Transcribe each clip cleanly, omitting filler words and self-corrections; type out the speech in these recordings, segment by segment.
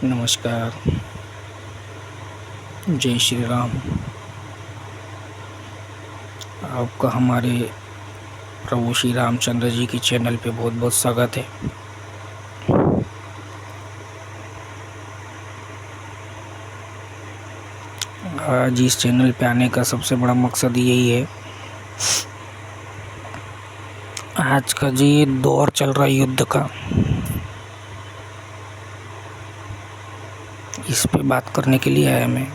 नमस्कार। जय श्री राम। आपका हमारे प्रभु श्री रामचंद्र जी के चैनल पे बहुत बहुत स्वागत है। आज इस चैनल पे आने का सबसे बड़ा मकसद यही है, आज का जो ये दौर चल रहा है युद्ध का, इस पे बात करने के लिए आया मैं।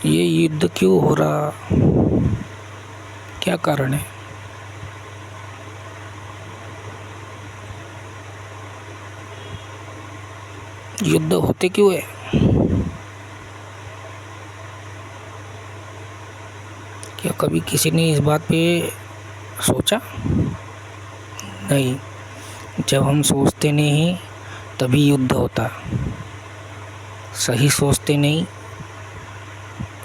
ये युद्ध क्यों हो रहा, क्या कारण है? युद्ध होते क्यों है? क्या कभी किसी ने इस बात पे सोचा? नहीं। जब हम सोचते नहीं तभी युद्ध होता, सही सोचते नहीं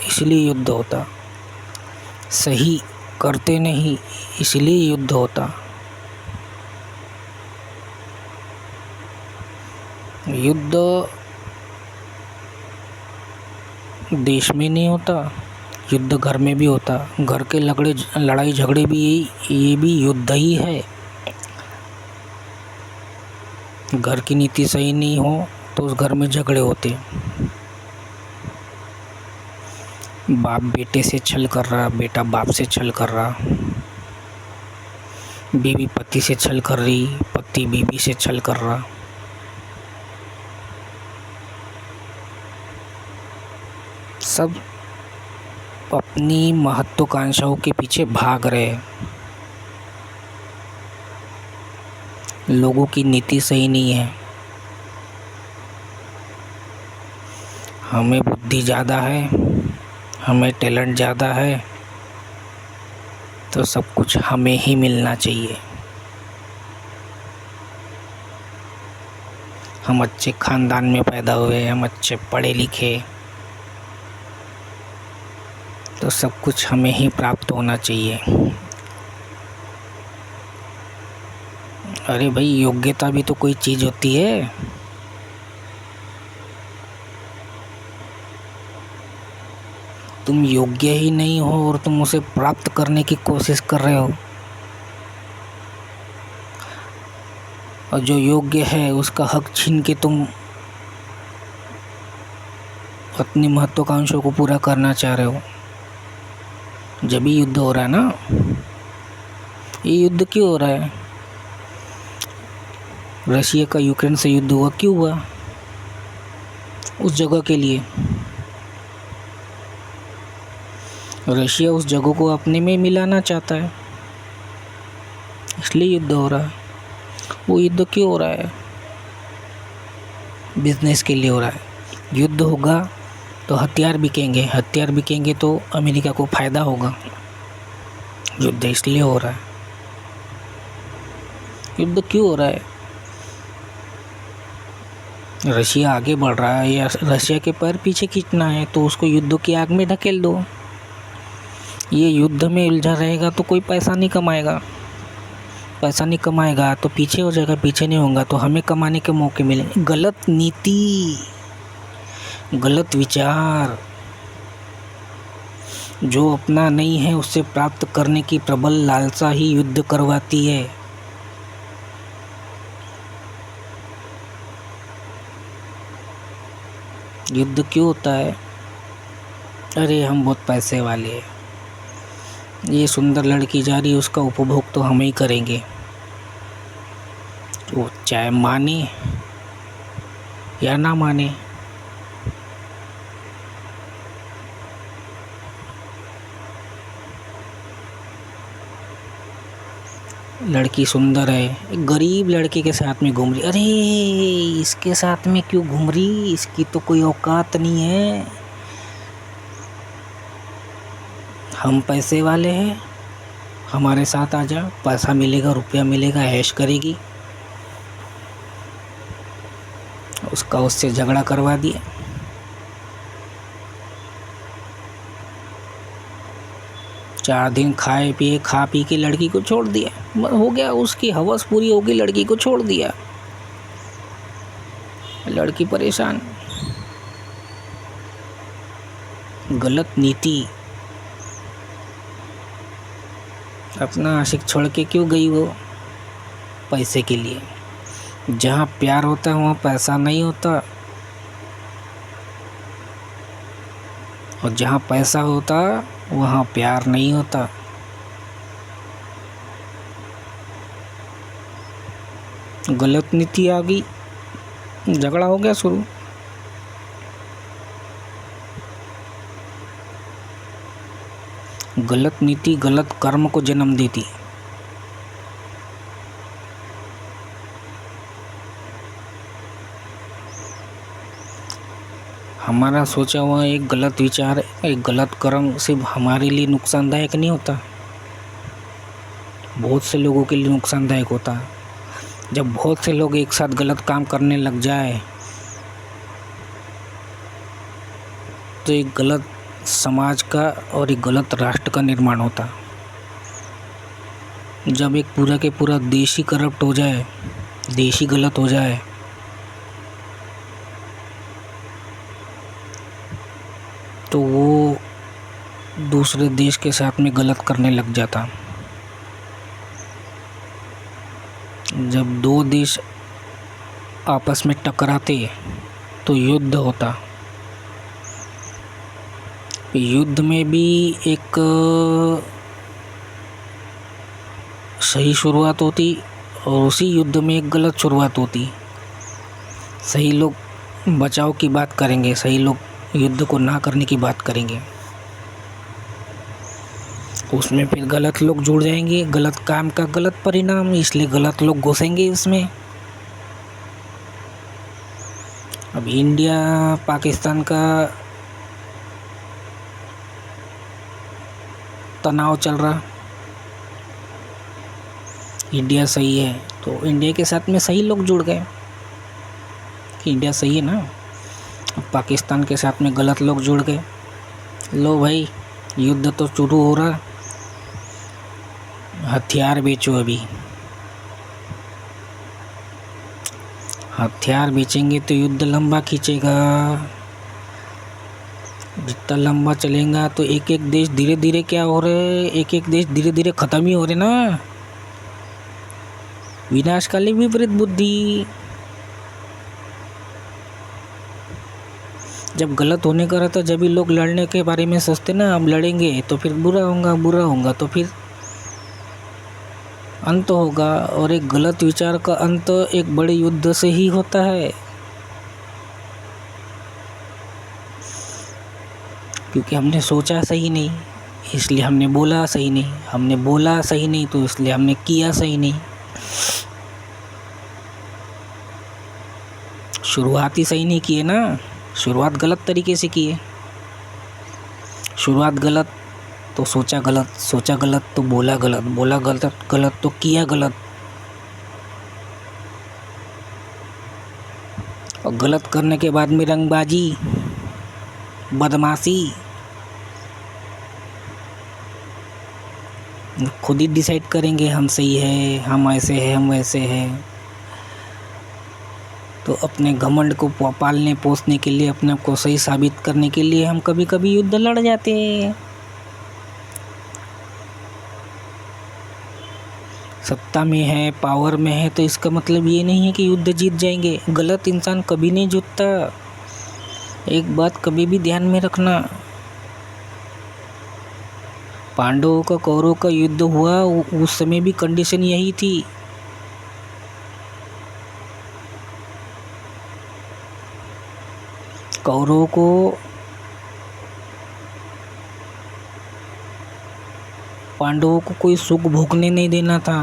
इसलिए युद्ध होता, सही करते नहीं इसलिए युद्ध होता। युद्ध देश में नहीं होता, युद्ध घर में भी होता। घर के लड़ाई झगड़े भी ये भी युद्ध ही है। घर की नीति सही नहीं हो तो उस घर में झगड़े होते। बाप बेटे से छल कर रहा, बेटा बाप से छल कर रहा, बीवी पति से छल कर रही, पति बीवी से छल कर रहा। सब अपनी महत्वाकांक्षाओं के पीछे भाग रहे। लोगों की नीति सही नहीं है। हमें बुद्धि ज़्यादा है, हमें टैलेंट ज़्यादा है, तो सब कुछ हमें ही मिलना चाहिए। हम अच्छे ख़ानदान में पैदा हुए, हम अच्छे पढ़े लिखे, तो सब कुछ हमें ही प्राप्त होना चाहिए। अरे भाई, योग्यता भी तो कोई चीज़ होती है। तुम योग्य ही नहीं हो और तुम उसे प्राप्त करने की कोशिश कर रहे हो, और जो योग्य है उसका हक छीन के तुम अपनी महत्वाकांक्षाओं को पूरा करना चाह रहे हो। जब भी युद्ध हो रहा है ना, ये युद्ध क्यों हो रहा है? रशिया का यूक्रेन से युद्ध हुआ, क्यों हुआ? उस जगह के लिए। रशिया उस जगह को अपने में मिलाना चाहता है, इसलिए युद्ध हो रहा है। वो युद्ध क्यों हो रहा है? बिजनेस के लिए हो रहा है। युद्ध होगा तो हथियार बिकेंगे, हथियार बिकेंगे तो अमेरिका को फ़ायदा होगा। युद्ध इसलिए हो रहा है। युद्ध क्यों हो रहा है? रशिया आगे बढ़ रहा है या रशिया के पैर पीछे खींचना है, तो उसको युद्ध की आग में ढकेल दो। ये युद्ध में उलझा रहेगा तो कोई पैसा नहीं कमाएगा, पैसा नहीं कमाएगा तो पीछे हो जाएगा, पीछे नहीं होगा तो हमें कमाने के मौके मिलेंगे। गलत नीति, गलत विचार, जो अपना नहीं है उससे प्राप्त करने की प्रबल लालसा ही युद्ध करवाती है। युद्ध क्यों होता है? अरे हम बहुत पैसे वाले हैं, ये सुंदर लड़की जा रही है, उसका उपभोग तो हम ही करेंगे। वो चाहे माने या ना माने। लड़की सुंदर है, गरीब लड़के के साथ में घूम रही, अरे इसके साथ में क्यों घूम रही, इसकी तो कोई औकात नहीं है। हम पैसे वाले हैं, हमारे साथ आ जा, पैसा मिलेगा, रुपया मिलेगा, ऐश करेगी। उसका उससे झगड़ा करवा दिया। चार दिन खा पी के लड़की को छोड़ दिया। हो गया, उसकी हवस पूरी होगी, लड़की को छोड़ दिया, लड़की परेशान। गलत नीति। अपना आशिक छोड़ के क्यों गई वो? पैसे के लिए। जहाँ प्यार होता है वहाँ पैसा नहीं होता, और जहाँ पैसा होता वहाँ प्यार नहीं होता। गलत नीति आ गई, झगड़ा हो गया शुरू। गलत नीति गलत कर्म को जन्म देती। हमारा सोचा हुआ एक गलत विचार, एक गलत कर्म सिर्फ हमारे लिए नुकसानदायक नहीं होता, बहुत से लोगों के लिए नुकसानदायक होता। जब बहुत से लोग एक साथ गलत काम करने लग जाए तो एक गलत समाज का और एक गलत राष्ट्र का निर्माण होता। जब एक पूरा के पूरा देश ही करप्ट हो जाए, देश ही गलत हो जाए, तो वो दूसरे देश के साथ में गलत करने लग जाता। जब दो देश आपस में टकराते तो युद्ध होता। युद्ध में भी एक सही शुरुआत होती और उसी युद्ध में एक गलत शुरुआत होती। सही लोग बचाव की बात करेंगे, सही लोग युद्ध को ना करने की बात करेंगे, उसमें फिर गलत लोग जुड़ जाएंगे, गलत काम का गलत परिणाम, इसलिए गलत लोग घुसेंगे उसमें। अब इंडिया पाकिस्तान का तनाव चल रहा, इंडिया सही है तो इंडिया के साथ में सही लोग जुड़ गए कि इंडिया सही है ना। अब पाकिस्तान के साथ में गलत लोग जुड़ गए, लो भाई युद्ध तो शुरू हो रहा, हथियार बेचो। अभी हथियार बेचेंगे तो युद्ध लंबा खींचेगा, जितना लंबा चलेगा तो एक एक देश धीरे धीरे क्या हो रहे, एक एक देश धीरे धीरे ख़त्म ही हो रहे ना। विनाशकाली विपरीत बुद्धि। जब गलत होने का रहता जब भी लोग लड़ने के बारे में सोचते ना, अब लड़ेंगे तो फिर बुरा होगा, बुरा होगा तो फिर अंत होगा, और एक गलत विचार का अंत एक बड़े युद्ध से ही होता है। क्योंकि हमने सोचा सही नहीं इसलिए हमने बोला सही नहीं, हमने बोला सही नहीं तो इसलिए हमने किया सही नहीं। शुरुआत ही सही नहीं की है ना, शुरुआत गलत तरीके से की है। शुरुआत गलत तो सोचा गलत, सोचा गलत तो बोला गलत, बोला गलत, गलत तो किया गलत, और गलत करने के बाद में रंगबाजी, बदमाशी, खुद ही डिसाइड करेंगे हम सही है, हम ऐसे हैं, हम वैसे हैं। तो अपने घमंड को पालने पोसने के लिए, अपने को सही साबित करने के लिए हम कभी कभी युद्ध लड़ जाते हैं। सत्ता में है, पावर में है तो इसका मतलब ये नहीं है कि युद्ध जीत जाएंगे। गलत इंसान कभी नहीं जीतता। एक बात कभी भी ध्यान में रखना, पांडवों का कौरवों का युद्ध हुआ उस समय भी कंडीशन यही थी। कौरवों को पांडवों को कोई सुख भोगने नहीं देना था।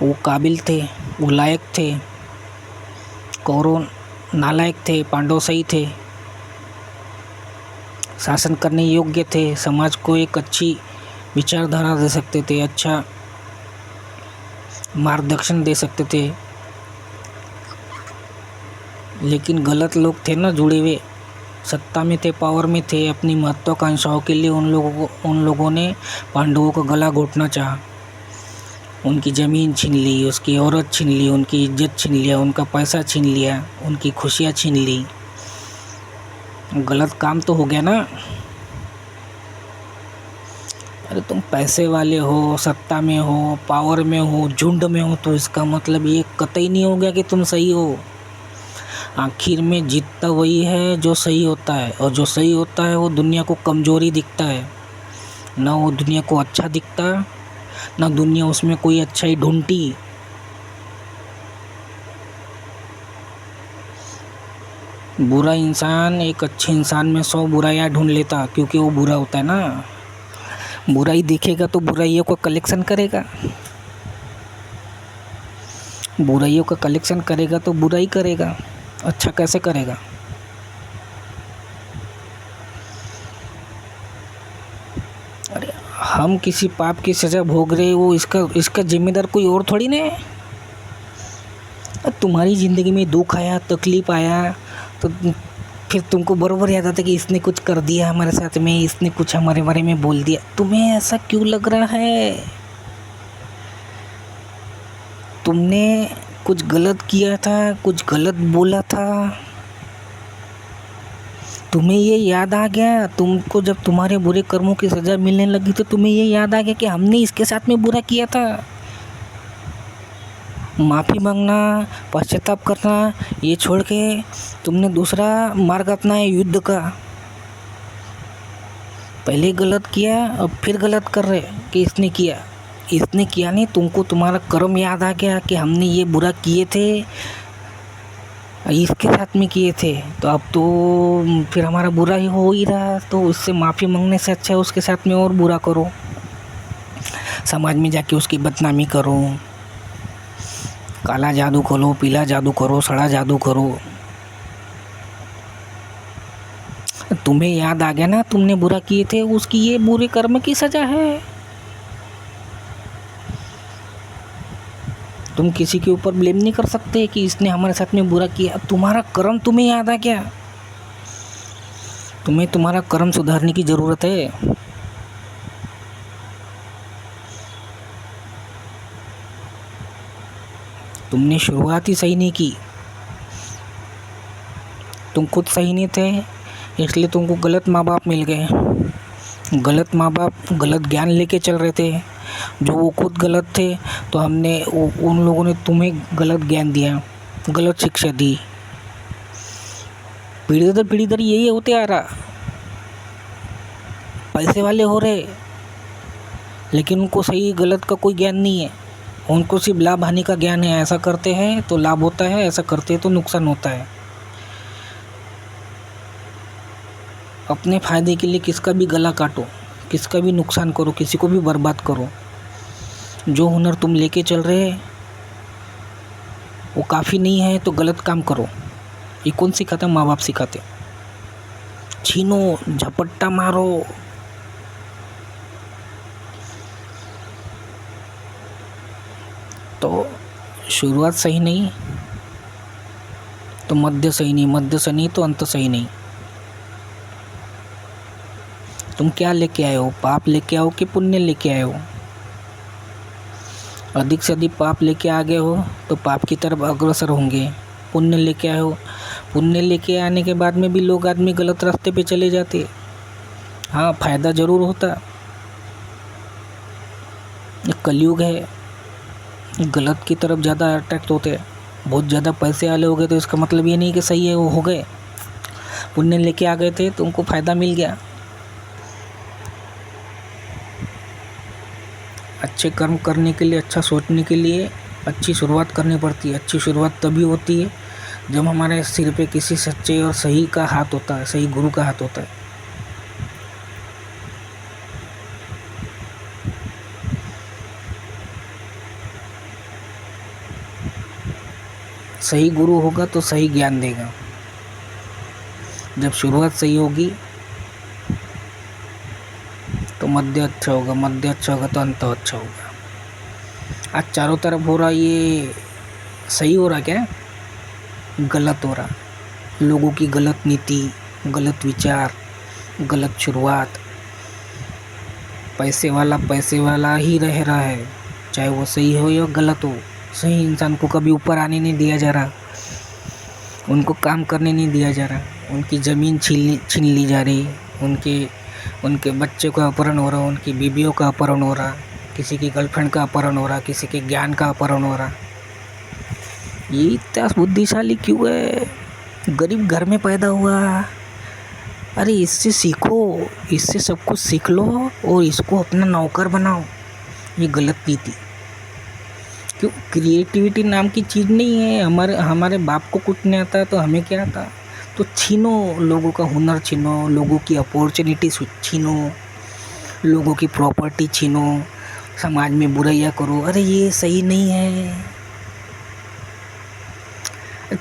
वो काबिल थे, वो लायक थे। कौरव नालायक थे, पांडव सही थे, शासन करने योग्य थे, समाज को एक अच्छी विचारधारा दे सकते थे, अच्छा मार्गदर्शन दे सकते थे। लेकिन गलत लोग थे ना जुड़े हुए, सत्ता में थे, पावर में थे, अपनी महत्वाकांक्षाओं के लिए उन लोगों ने पांडवों का गला घोटना चाहा। उनकी ज़मीन छीन ली, उसकी औरत छीन ली, उनकी इज्जत छीन लिया, उनका पैसा छीन लिया, उनकी खुशियाँ छीन ली। गलत काम तो हो गया ना। अरे तुम पैसे वाले हो, सत्ता में हो, पावर में हो, झुंड में हो, तो इसका मतलब ये कतई नहीं हो गया कि तुम सही हो। आखिर में जीतता वही है जो सही होता है, और जो सही होता है वो दुनिया को कमजोरी दिखता है, ना वो दुनिया को अच्छा दिखता, ना दुनिया उसमें कोई अच्छाई ढूंढती। बुरा इंसान एक अच्छे इंसान में 100 बुराइयाँ ढूंढ लेता, क्योंकि वो बुरा होता है ना। बुराई देखेगा तो बुराइयों का कलेक्शन करेगा, बुराइयों का कलेक्शन करेगा तो बुराई करेगा, अच्छा कैसे करेगा। अरे हम किसी पाप की सज़ा भोग रहे, वो इसका जिम्मेदार कोई और थोड़ी ना है। तुम्हारी ज़िंदगी में दुख आया, तकलीफ़ आया, तो फिर तुमको बरोबर याद आता कि इसने कुछ कर दिया हमारे साथ में, इसने कुछ हमारे बारे में बोल दिया। तुम्हें ऐसा क्यों लग रहा है? तुमने कुछ गलत किया था, कुछ गलत बोला था, तुम्हें ये याद आ गया। तुमको जब तुम्हारे बुरे कर्मों की सज़ा मिलने लगी तो तुम्हें ये याद आ गया कि हमने इसके साथ में बुरा किया था। माफ़ी मांगना, पश्चाताप करना, ये छोड़ के तुमने दूसरा मार्ग अपनाया, युद्ध का। पहले गलत किया, अब फिर गलत कर रहे कि इसने किया नहीं। तुमको तुम्हारा कर्म याद आ गया कि हमने ये बुरा किए थे, इसके साथ में किए थे, तो अब तो फिर हमारा बुरा ही हो ही रहा। तो उससे माफ़ी मांगने से अच्छा है उसके साथ में और बुरा करो, समाज में जाके उसकी बदनामी करो, काला जादू करो, पीला जादू करो, सड़ा जादू करो। तुम्हें याद आ गया ना तुमने बुरा किए थे, उसकी ये बुरे कर्म की सज़ा है। तुम किसी के ऊपर ब्लेम नहीं कर सकते कि इसने हमारे साथ में बुरा किया। तुम्हारा कर्म तुम्हें याद आ गया, तुम्हें तुम्हारा कर्म सुधारने की ज़रूरत है। तुमने शुरुआत ही सही नहीं की, तुम खुद सही नहीं थे, इसलिए तुमको गलत माँ बाप मिल गए। गलत माँ बाप गलत ज्ञान लेके चल रहे थे, जो वो खुद गलत थे, तो उन लोगों ने तुम्हें गलत ज्ञान दिया, गलत शिक्षा दी। पीढ़ी दर यही होते आ रहा। पैसे वाले हो रहे, लेकिन उनको सही गलत का कोई ज्ञान नहीं है। उनको सिर्फ लाभ हानि का ज्ञान है। ऐसा करते हैं तो लाभ होता है, ऐसा करते हैं तो नुकसान होता है। अपने फ़ायदे के लिए किसका भी गला काटो, किसका भी नुकसान करो, किसी को भी बर्बाद करो। जो हुनर तुम लेके चल रहे वो काफ़ी नहीं है तो गलत काम करो। ये कौन सिखाता? माँ बाप सिखाते। छीनो, झपट्टा मारो। तो शुरुआत सही नहीं तो मध्य सही नहीं, मध्य सही नहीं तो अंत सही नहीं। तुम क्या लेके आए हो? पाप लेके आओ कि पुण्य लेके आए हो? अधिक से अधिक पाप लेके आ गए हो तो पाप की तरफ अग्रसर होंगे। पुण्य लेके आए हो, पुण्य लेके आने के बाद में भी लोग आदमी गलत रास्ते पे चले जाते। हाँ, फ़ायदा ज़रूर होता। ये कलयुग है, गलत की तरफ ज़्यादा अट्रैक्ट होते हैं। बहुत ज़्यादा पैसे वाले हो गए तो इसका मतलब ये नहीं कि सही है वो हो गए। पुण्य लेके आ गए थे तो उनको फ़ायदा मिल गया। अच्छे कर्म करने के लिए, अच्छा सोचने के लिए अच्छी शुरुआत करनी पड़ती है। अच्छी शुरुआत तभी होती है जब हमारे सिर पे किसी सच्चे और सही का हाथ होता है, सही गुरु का हाथ होता है। सही गुरु होगा तो सही ज्ञान देगा। जब शुरुआत सही होगी तो मध्य अच्छा होगा, मध्य अच्छा होगा तो अंत अच्छा होगा। आज चारों तरफ हो रहा, ये सही हो रहा क्या? गलत हो रहा। लोगों की गलत नीति, गलत विचार, गलत शुरुआत। पैसे वाला ही रह रहा है, चाहे वो सही हो या गलत हो। सही इंसान को कभी ऊपर आने नहीं दिया जा रहा, उनको काम करने नहीं दिया जा रहा, उनकी ज़मीन छीन ली जा रही, उनके बच्चे का अपहरण हो रहा, उनकी बीवियों का अपहरण हो रहा, किसी की गर्लफ्रेंड का अपहरण हो रहा, किसी के ज्ञान का अपहरण हो रहा। ये इतना बुद्धिशाली क्यों है? गरीब घर में पैदा हुआ। अरे इससे सीखो, इससे सब कुछ सीख लो और इसको अपना नौकर बनाओ। ये गलत नीति। क्यों? क्रिएटिविटी नाम की चीज़ नहीं है। हमारे बाप को कुछ नहीं आता तो हमें क्या आता? तो छीनो, लोगों का हुनर छीनो, लोगों की अपॉर्चुनिटी छीनो, लोगों की प्रॉपर्टी छीनो, समाज में बुराइयाँ करो। अरे ये सही नहीं है।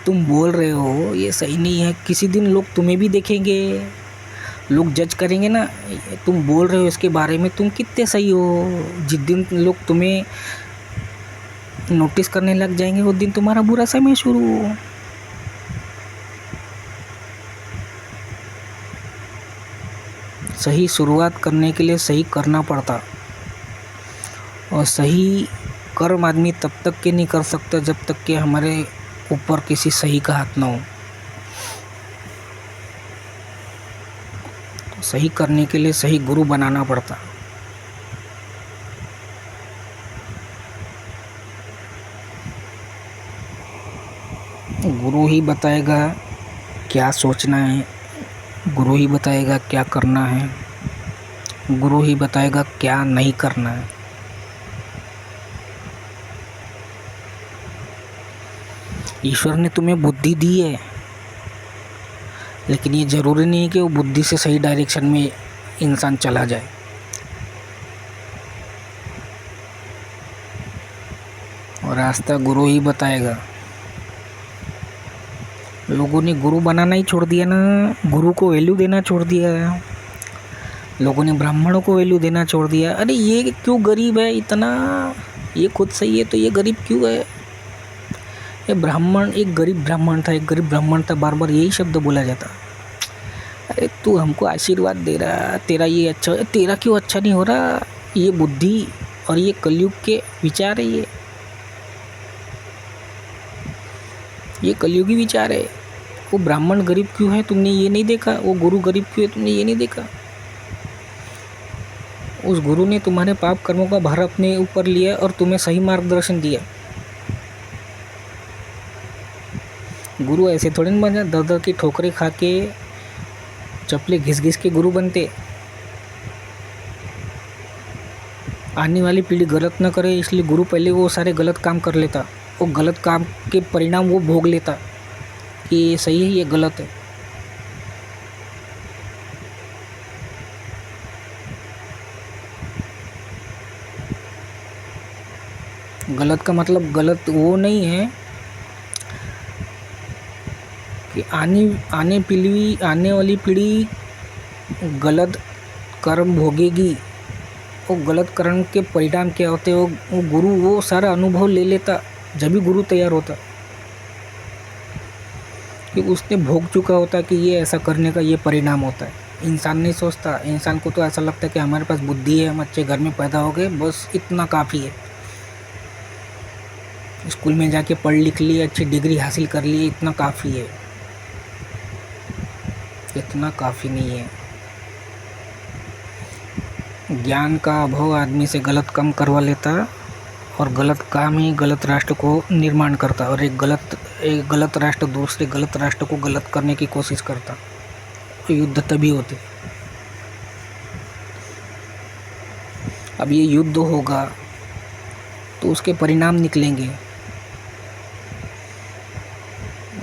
तुम बोल रहे हो ये सही नहीं है, किसी दिन लोग तुम्हें भी देखेंगे, लोग जज करेंगे ना। तुम बोल रहे हो इसके बारे में, तुम कितने सही हो। जिस दिन लोग तुम्हें नोटिस करने लग जाएंगे उस दिन तुम्हारा बुरा समय शुरू। सही शुरुआत करने के लिए सही करना पड़ता, और सही कर्म आदमी तब तक के नहीं कर सकता जब तक कि हमारे ऊपर किसी सही का हाथ ना हो। तो सही करने के लिए सही गुरु बनाना पड़ता। गुरु ही बताएगा क्या सोचना है, गुरु ही बताएगा क्या करना है, गुरु ही बताएगा क्या नहीं करना है। ईश्वर ने तुम्हें बुद्धि दी है, लेकिन ये ज़रूरी नहीं है कि वो बुद्धि से सही डायरेक्शन में इंसान चला जाए। और रास्ता गुरु ही बताएगा। लोगों ने गुरु बनाना ही छोड़ दिया ना, गुरु को वैल्यू देना छोड़ दिया। लोगों ने ब्राह्मणों को वैल्यू देना छोड़ दिया। अरे ये क्यों गरीब है इतना, ये खुद सही है तो ये गरीब क्यों है? ये ब्राह्मण, एक गरीब ब्राह्मण था, बार बार यही शब्द बोला जाता। अरे तू हमको आशीर्वाद दे रहा, तेरा ये अच्छा, तेरा क्यों अच्छा नहीं हो रहा? ये बुद्धि और ये कलयुग के विचार है, ये कलयुगी विचार है। वो ब्राह्मण गरीब क्यों है तुमने ये नहीं देखा, वो गुरु गरीब क्यों है तुमने ये नहीं देखा। उस गुरु ने तुम्हारे पाप कर्मों का भार अपने ऊपर लिया और तुम्हें सही मार्गदर्शन दिया। गुरु ऐसे थोड़ी ना बना, दर दर की ठोकरें खा के, चपले घिस घिस के गुरु बनते। आने वाली पीढ़ी गलत न करे इसलिए गुरु पहले वो सारे गलत काम कर लेता, वो गलत काम के परिणाम वो भोग लेता कि ये सही है ये गलत है। गलत का मतलब गलत वो नहीं है कि आने वाली पीढ़ी गलत कर्म भोगेगी। वो गलत कर्म के परिणाम क्या होते हैं वो गुरु वो सारा अनुभव ले लेता जब भी गुरु तैयार होता, कि उसने भोग चुका होता कि ये ऐसा करने का ये परिणाम होता है। इंसान नहीं सोचता, इंसान को तो ऐसा लगता है कि हमारे पास बुद्धि है, हम अच्छे घर में पैदा हो गए, बस इतना काफ़ी है। स्कूल में जाके पढ़ लिख लिए, अच्छी डिग्री हासिल कर ली, इतना काफ़ी है। इतना काफ़ी नहीं है। ज्ञान का अभाव आदमी से गलत काम करवा लेता और गलत काम ही गलत राष्ट्र को निर्माण करता, और एक गलत राष्ट्र दूसरे गलत राष्ट्र को गलत करने की कोशिश करता। तो युद्ध तभी होते। अब ये युद्ध होगा तो उसके परिणाम निकलेंगे।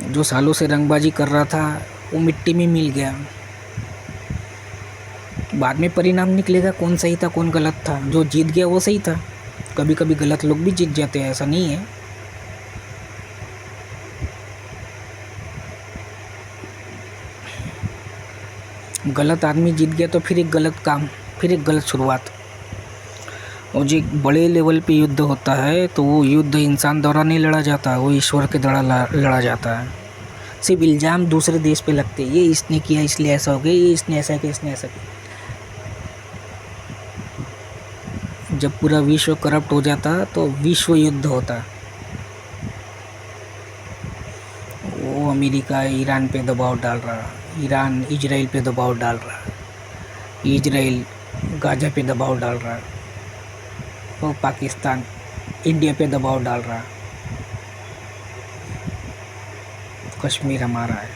जो सालों से रंगबाजी कर रहा था वो मिट्टी में मिल गया, बाद में परिणाम निकलेगा कौन सही था कौन गलत था। जो जीत गया वो सही था। कभी कभी गलत लोग भी जीत जाते हैं, ऐसा नहीं है। गलत आदमी जीत गया तो फिर एक गलत काम, फिर एक गलत शुरुआत। और जो एक बड़े लेवल पे युद्ध होता है तो वो युद्ध इंसान द्वारा नहीं लड़ा जाता, वो ईश्वर के द्वारा लड़ा जाता है। सिर्फ इल्ज़ाम दूसरे देश पे लगते हैं, ये इसने किया इसलिए ऐसा हो गया, ये इसने ऐसा किया इसने ऐसा किया। जब पूरा विश्व करप्ट हो जाता तो विश्व युद्ध होता। वो अमेरिका ईरान पे दबाव डाल रहा, ईरान इजराइल पे दबाव डाल रहा, इजराइल गाजा पे दबाव डाल रहा, और पाकिस्तान इंडिया पे दबाव डाल रहा। कश्मीर हमारा है,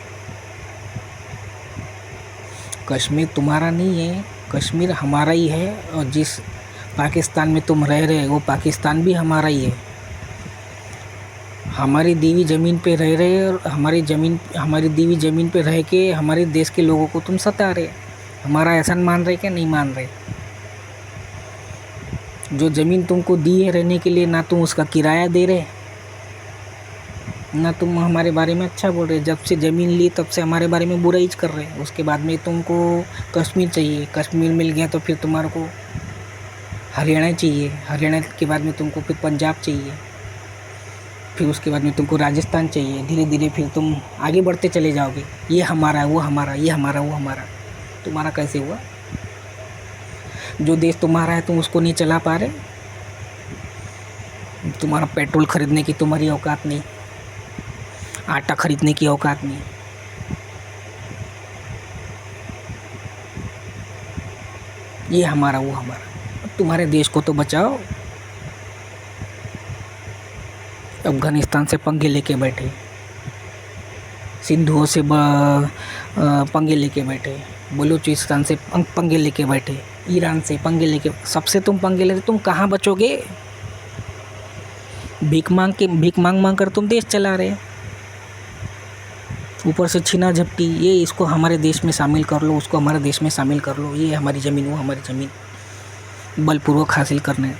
कश्मीर तुम्हारा नहीं है, कश्मीर हमारा ही है। और जिस पाकिस्तान में तुम रह रहे हो वो पाकिस्तान भी हमारा ही है। हमारी दीवी ज़मीन पे रह रहे और हमारी दीवी ज़मीन पे रह के हमारे देश के लोगों को तुम सता रहे, हमारा एहसान मान रहे क्या नहीं मान रहे। जो ज़मीन तुमको दी है रहने के लिए, ना तुम उसका किराया दे रहे, ना तुम हमारे बारे में अच्छा बोल रहे। जब से ज़मीन ली तब से हमारे बारे में बुराई कर रहे। उसके बाद में तुमको कश्मीर चाहिए, कश्मीर मिल गया तो फिर तुम्हारे को हरियाणा चाहिए, हरियाणा के बाद में तुमको फिर पंजाब चाहिए, फिर उसके बाद में तुमको राजस्थान चाहिए। धीरे धीरे फिर तुम आगे बढ़ते चले जाओगे, ये हमारा वो हमारा, ये हमारा वो हमारा। तुम्हारा कैसे हुआ? जो देश तुम्हारा है तुम उसको नहीं चला पा रहे। तुम्हारा पेट्रोल खरीदने की तुम्हारी औकात नहीं, आटा खरीदने की औकात नहीं। ये हमारा वो हमारा। तुम्हारे देश को तो बचाओ। अफगानिस्तान से पंगे लेके बैठे, सिंधुओं से पंगे लेके बैठे, बलूचिस्तान से पंगे लेके बैठे, ईरान से पंगे लेके, सबसे तुम पंगे लेते, तुम कहाँ बचोगे? भीख मांग कर तुम देश चला रहे। ऊपर से छीना झपटी, ये इसको हमारे देश में शामिल कर लो, उसको हमारे देश में शामिल कर लो, ये हमारी ज़मीन वो हमारी ज़मीन, बलपूर्वक हासिल करने।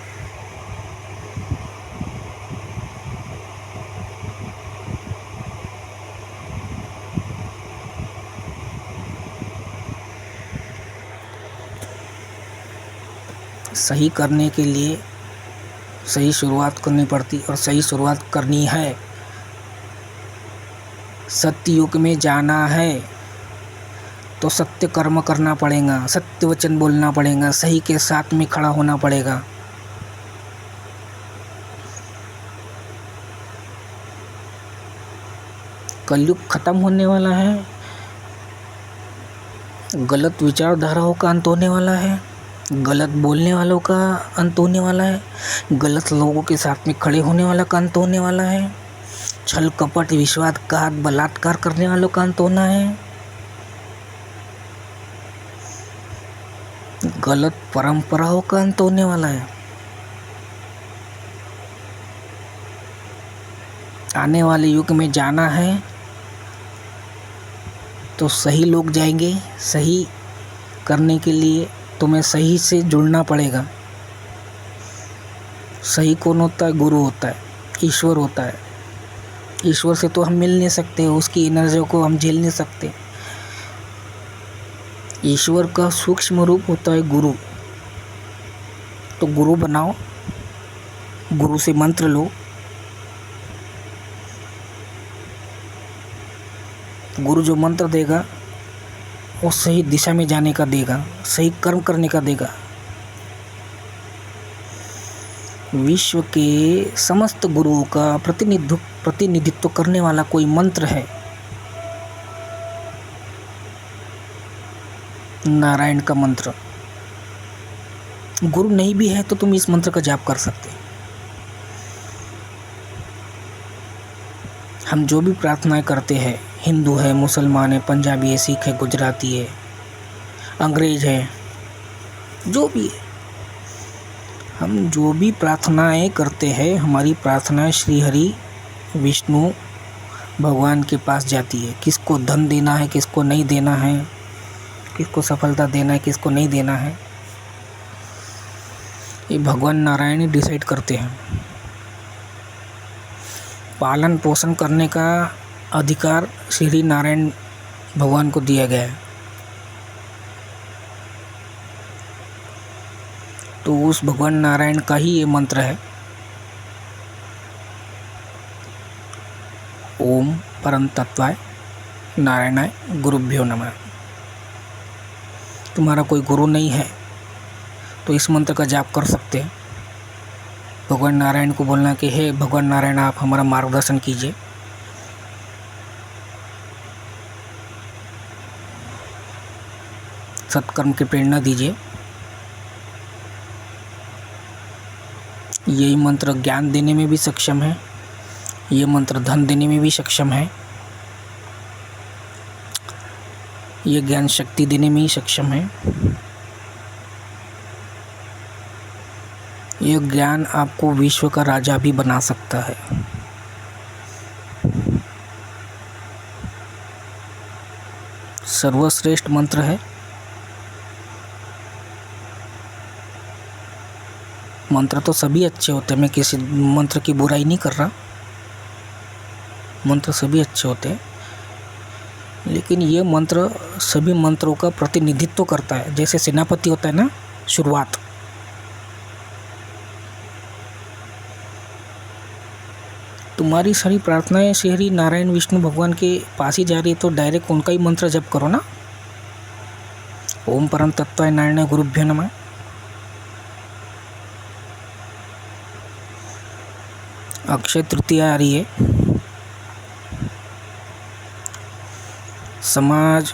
सही करने के लिए सही शुरुआत करनी पड़ती, और सही शुरुआत करनी है। सत्य युग में जाना है तो सत्य कर्म करना पड़ेगा, सत्य वचन बोलना पड़ेगा, सही के साथ में खड़ा होना पड़ेगा। कलयुग खत्म होने वाला है, गलत विचारधाराओं का अंत होने वाला है, गलत बोलने वालों का अंत होने वाला है, गलत लोगों के साथ में खड़े होने वाला का अंत होने वाला है, छल कपट विश्वासघात बलात्कार करने वालों का अंत होना है, गलत परंपराओं का अंत होने वाला है। आने वाले युग में जाना है तो सही लोग जाएंगे। सही करने के लिए तुम्हें सही से जुड़ना पड़ेगा। सही कौन होता है? गुरु होता है, ईश्वर होता है। ईश्वर से तो हम मिल नहीं सकते, उसकी एनर्जी को हम झेल नहीं सकते। ईश्वर का सूक्ष्म रूप होता है गुरु। तो गुरु बनाओ, गुरु से मंत्र लो, गुरु जो मंत्र देगा वो सही दिशा में जाने का देगा, सही कर्म करने का देगा। विश्व के समस्त गुरुओं का प्रतिनिधित्व करने वाला कोई मंत्र है, नारायण का मंत्र। गुरु नहीं भी है तो तुम इस मंत्र का जाप कर सकते। हम जो भी प्रार्थनाएं करते हैं, हिंदू है, मुसलमान है, पंजाबी है, सिख है, गुजराती है, अंग्रेज है, जो भी है, हम जो भी प्रार्थनाएं करते हैं, हमारी प्रार्थनाएं श्री हरि विष्णु भगवान के पास जाती है। किसको धन देना है, किसको नहीं देना है, किसको सफलता देना है, किसको नहीं देना है, ये भगवान नारायण ही डिसाइड करते हैं। पालन पोषण करने का अधिकार श्री नारायण भगवान को दिया गया है। तो उस भगवान नारायण का ही ये मंत्र है, ओम परम तत्वाय नारायणाय गुरुभ्यो नमः। तुम्हारा कोई गुरु नहीं है तो इस मंत्र का जाप कर सकते हैं। भगवान नारायण को बोलना कि हे भगवान नारायण, आप हमारा मार्गदर्शन कीजिए। सत्कर्म की प्रेरणा दीजिए। यही मंत्र ज्ञान देने में भी सक्षम है, ये मंत्र धन देने में भी सक्षम है, ये ज्ञान शक्ति देने में ही सक्षम है। ये ज्ञान आपको विश्व का राजा भी बना सकता है। सर्वश्रेष्ठ मंत्र है। मंत्र तो सभी अच्छे होते हैं, मैं किसी मंत्र की बुराई नहीं कर रहा, मंत्र सभी अच्छे होते हैं, लेकिन ये मंत्र सभी मंत्रों का प्रतिनिधित्व करता है। जैसे सेनापति होता है ना, शुरुआत, तुम्हारी सारी प्रार्थनाएं श्री नारायण विष्णु भगवान के पास ही जा रही है, तो डायरेक्ट उनका ही मंत्र जप करो ना। ओम परम तत्वाय नारायणाय गुरुभ्यो नमः। अक्षय तृतीया आ रही है। समाज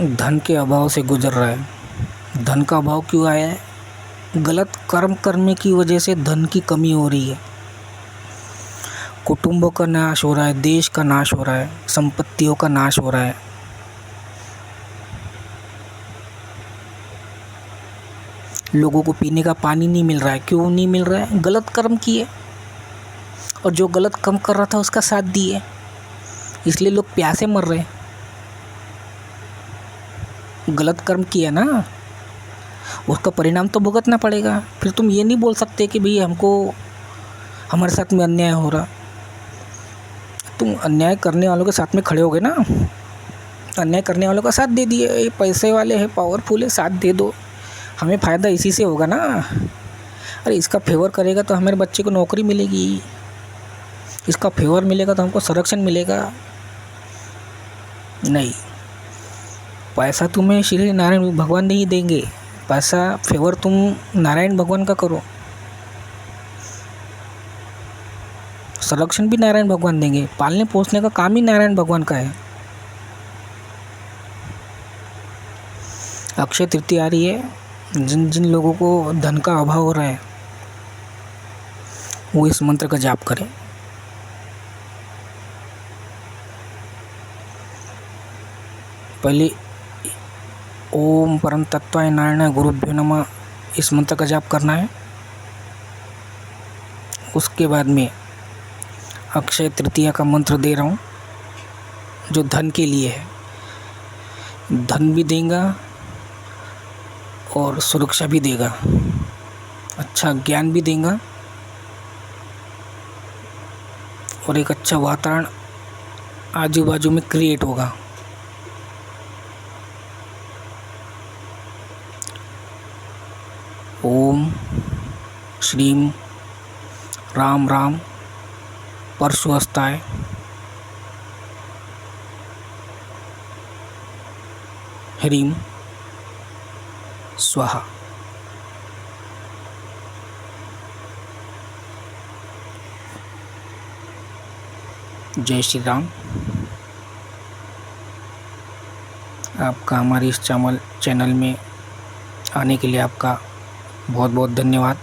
धन के अभाव से गुजर रहा है। धन का अभाव क्यों आया है? गलत कर्म करने की वजह से धन की कमी हो रही है। कुटुंबों का नाश हो रहा है, देश का नाश हो रहा है, संपत्तियों का नाश हो रहा है। लोगों को पीने का पानी नहीं मिल रहा है। क्यों नहीं मिल रहा है? गलत कर्म किए, और जो गलत कर्म कर रहा था उसका साथ दिए, इसलिए लोग प्यासे मर रहे हैं। गलत कर्म किया ना, उसका परिणाम तो भुगतना पड़ेगा। फिर तुम ये नहीं बोल सकते कि भाई हमको हमारे साथ में अन्याय हो रहा। तुम अन्याय करने वालों के साथ में खड़े हो गए ना, अन्याय करने वालों का साथ दे दिए। ये पैसे वाले हैं, पावरफुल है, साथ दे दो, हमें फ़ायदा इसी से होगा ना। अरे इसका फेवर करेगा तो हमारे बच्चे को नौकरी मिलेगी, इसका फेवर मिलेगा तो हमको संरक्षण मिलेगा। नहीं, पैसा तुम्हें श्री नारायण भगवान नहीं देंगे, पैसा फेवर तुम नारायण भगवान का करो, संरक्षण भी नारायण भगवान देंगे। पालने पोसने का काम ही नारायण भगवान का है। अक्षय तृतीया आ रही है। जिन जिन लोगों को धन का अभाव हो रहा है वो इस मंत्र का जाप करें। पहले ओम परम तत्वाय नारायणाय गुरुभ्यो नमः इस मंत्र का जाप करना है। उसके बाद में अक्षय तृतीया का मंत्र दे रहा हूँ, जो धन के लिए है। धन भी देगा और सुरक्षा भी देगा, अच्छा ज्ञान भी देगा, और एक अच्छा वातावरण आजू बाजू में क्रिएट होगा। ओम श्रीम राम राम परशुहस्ताय ह्रीम स्वाहा। जय श्री राम। आपका हमारे इस चैनल में आने के लिए आपका बहुत बहुत धन्यवाद।